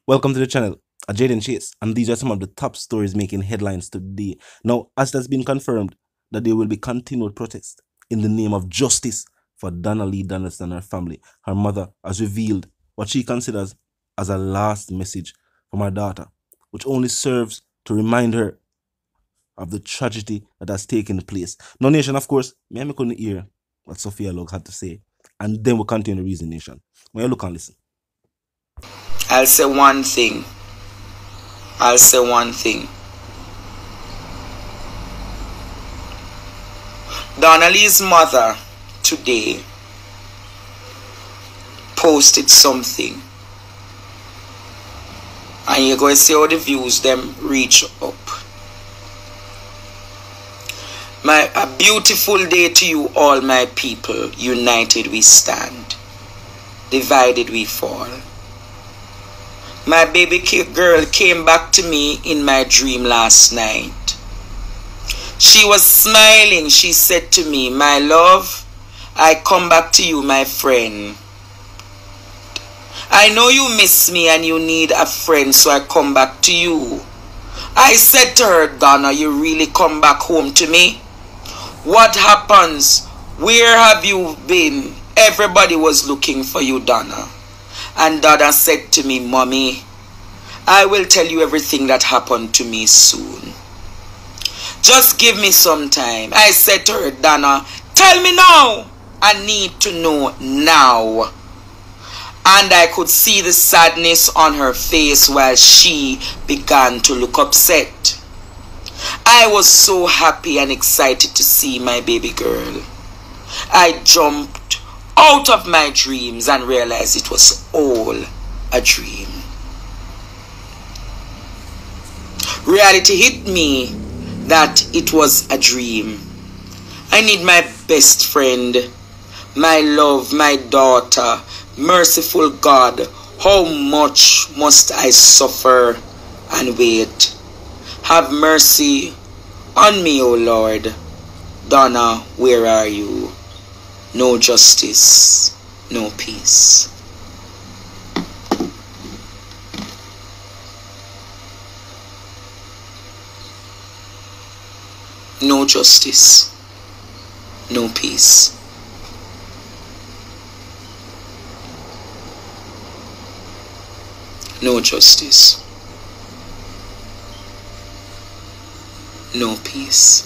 Welcome to the channel, Jaden Chase, and these are some of the top stories making headlines today. Now, as it has been confirmed that there will be continued protests in the name of justice for Donna Lee Donaldson and her family, her mother has revealed what she considers as a last message from her daughter, which only serves to remind her of the tragedy that has taken place. Now, Nation, of course, me couldn't hear what Sophia Lugg had to say, and then we'll continue the reason, Nation. When you look and listen. I'll say one thing. Donna Lee's mother today posted something. And you're going to see how the views them reach up. A beautiful day to you all, my people. United we stand. Divided we fall. My baby girl came back to me in my dream last night. She was smiling. She said to me, "My love, I come back to you, my friend. I know you miss me and you need a friend, so I come back to you." I said to her, "Donna, you really come back home to me? What happens? Where have you been? Everybody was looking for you, Donna." And Donna said to me, "Mommy, I will tell you everything that happened to me soon. Just give me some time." I said to her, "Donna, tell me now. I need to know now." And I could see the sadness on her face while she began to look upset. I was so happy and excited to see my baby girl. I jumped out of my dreams and realized it was all a dream. Reality hit me that it was a dream. I need my best friend, my love, my daughter. Merciful God, how much must I suffer and wait? Have mercy on me, O Lord. Donna, where are you? No justice, no peace. No justice, no peace. No justice, no peace.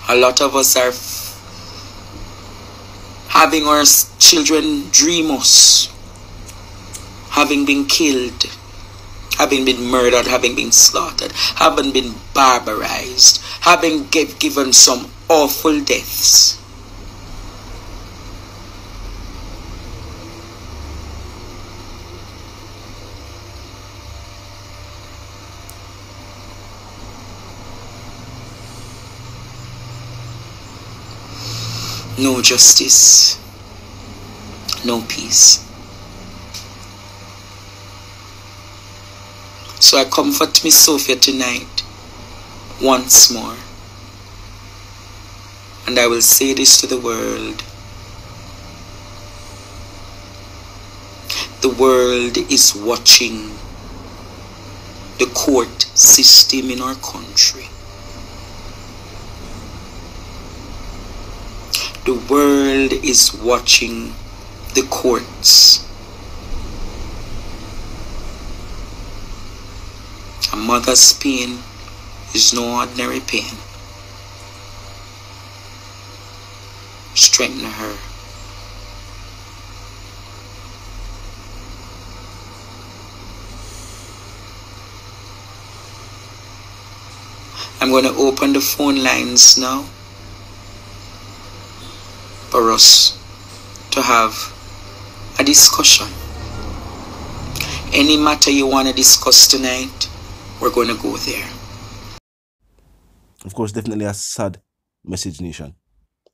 A lot of us are having our children dream us, having been killed, having been murdered, having been slaughtered, having been barbarized, having given some awful deaths. No justice, no peace. So I comfort Miss Sophia tonight once more. And I will say this to the world. The world is watching the court system in our country. The world is watching the courts. A mother's pain is no ordinary pain. Strengthen her. I'm going to open the phone lines now for us to have a discussion. Any matter you want to discuss tonight, we're going to go there. Of course, definitely a sad message, Nation.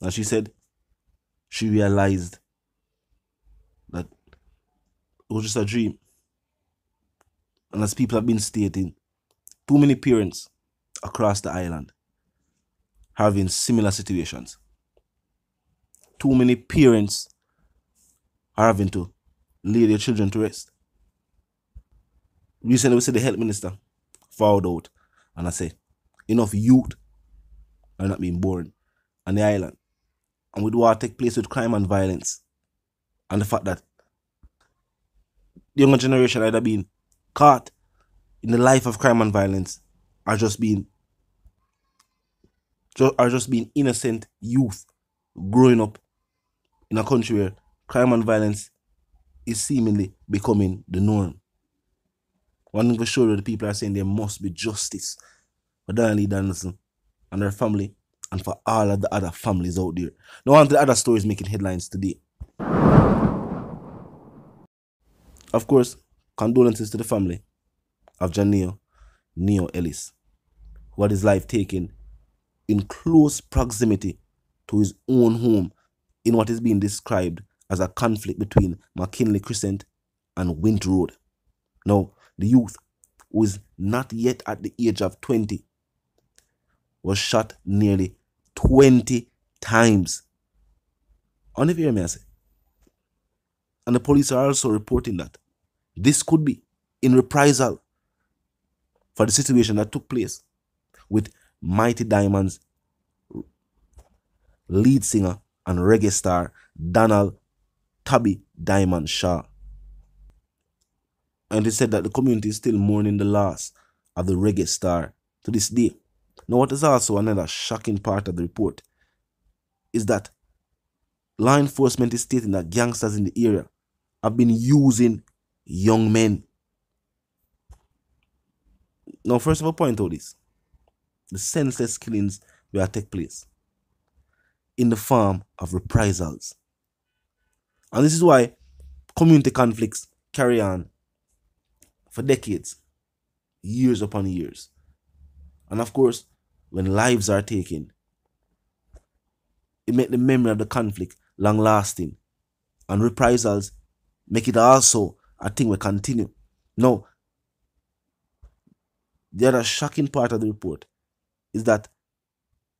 As she said, she realized that it was just a dream. And as people have been stating, too many parents across the island having similar situations. too many parents are having to lay their children to rest. Recently, we said the health minister found out and I said, enough youth are not being born on the island. And with what take place with crime and violence, and the fact that the younger generation either being caught in the life of crime and violence are just being innocent youth growing up in a country where crime and violence is seemingly becoming the norm. One thing for sure, the people are saying there must be justice for Donna Danielson and her family and for all of the other families out there. Now on to the other stories making headlines today. Of course, condolences to the family of Janelle Neo Ellis, who had his life taken in close proximity to his own home in what is being described as a conflict between McKinley Crescent and Wint Road. Now, the youth, who is not yet at the age of 20, was shot nearly 20 times. On the hear me, I say. And the police are also reporting that this could be in reprisal for the situation that took place with Mighty Diamonds lead singer and reggae star Donald Tubby Diamond Shaw. And they said that the community is still mourning the loss of the reggae star to this day. Now, what is also another shocking part of the report is that law enforcement is stating that gangsters in the area have been using young men. Now, first of all, point out this. The senseless killings will take place in the form of reprisals. And this is why community conflicts carry on for decades, years upon years. And of course, when lives are taken, it makes the memory of the conflict long lasting. And reprisals make it also a thing we continue. Now, the other shocking part of the report is that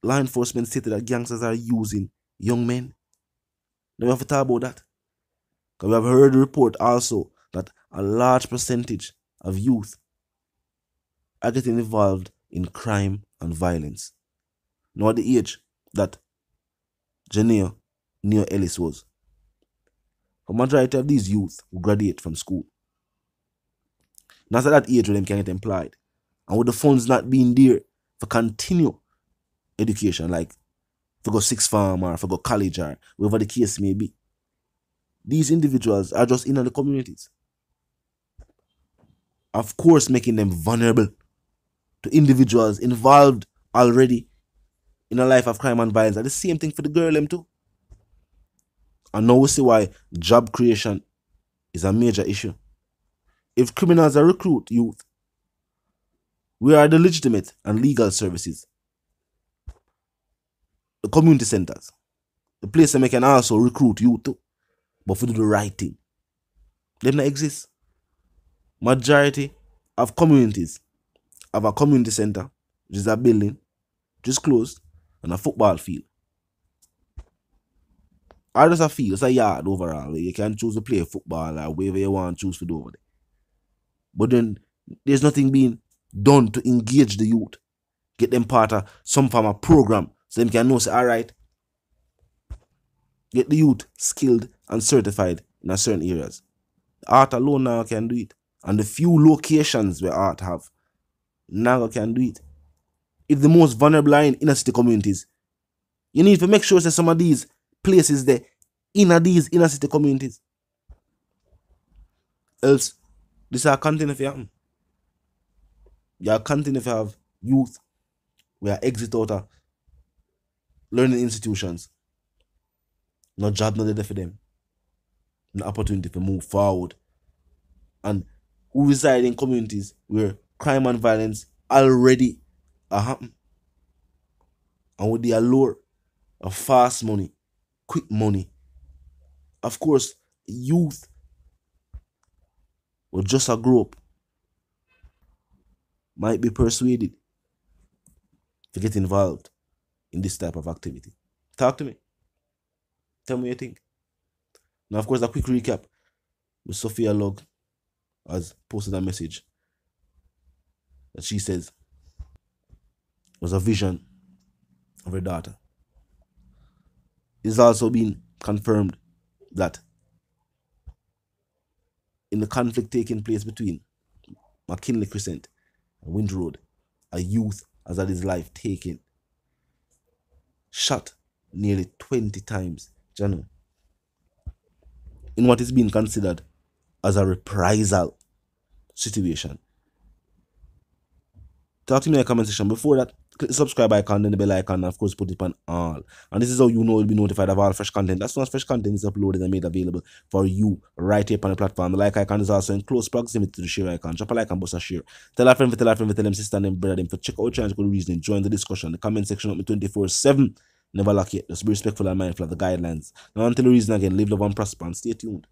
law enforcement stated that gangsters are using young men. Now we have to talk about that. Because we have heard the report also that a large percentage of youth are getting involved in crime and violence. Now at the age that Janelle Neo Ellis was, the majority of these youth will graduate from school. Now at that age where them can get employed. And with the funds not being there for continue education, like for go sixth form or for go college or whatever the case may be, these individuals are just in the communities. Of course, making them vulnerable to individuals involved already in a life of crime and violence. And the same thing for the girl them too. And now we see why job creation is a major issue. If criminals are recruit youth, where are the legitimate and legal services? The community centers. The place where they can also recruit youth too. But for do the right thing. They don't exist. Majority of communities have a community center, which is a building, just closed, and a football field. Or just a field, it's a yard overall, where you can choose to play football or wherever you want to choose to do over there. But then there's nothing being done to engage the youth, get them part of some form of program, so they can know, say, all right, get the youth skilled and certified in a certain areas. Art alone now can do it. And the few locations where art have, now can do it. If the most vulnerable are in inner city communities, you need to make sure that some of these places there, in these inner city communities. Else, this are continue to happen. You are continue to have youth who are exit out of learning institutions. No job, not there for them. No opportunity to move forward. And who reside in communities where crime and violence already are happening. And with the allure of fast money, quick money, of course, youth will just grow up, might be persuaded to get involved in this type of activity. Talk to me. Tell me what you think. Now, of course, a quick recap. Miss Sophia Lugg has posted a message that she says was a vision of her daughter. It's also been confirmed that in the conflict taking place between McKinley Crescent and Wind Road, a youth has had his life taken, shot nearly 20 times, Jano, in what is being considered as a reprisal situation. Talk to me in the comment section. Before that, click the subscribe icon, then the bell icon, and of course put it on all. And this is how you know you'll be notified of all fresh content. As soon as fresh content is uploaded and made available for you right here on the platform. The like icon is also in close proximity to the share icon. Drop a like and bust a share. Tell a friend, tell them sister and them brother them to check out channel good reason. Join the discussion. The comment section up me 24/7. Never lock it. Just be respectful and mindful of the guidelines. Now until the reason again, live, love and prosper and stay tuned.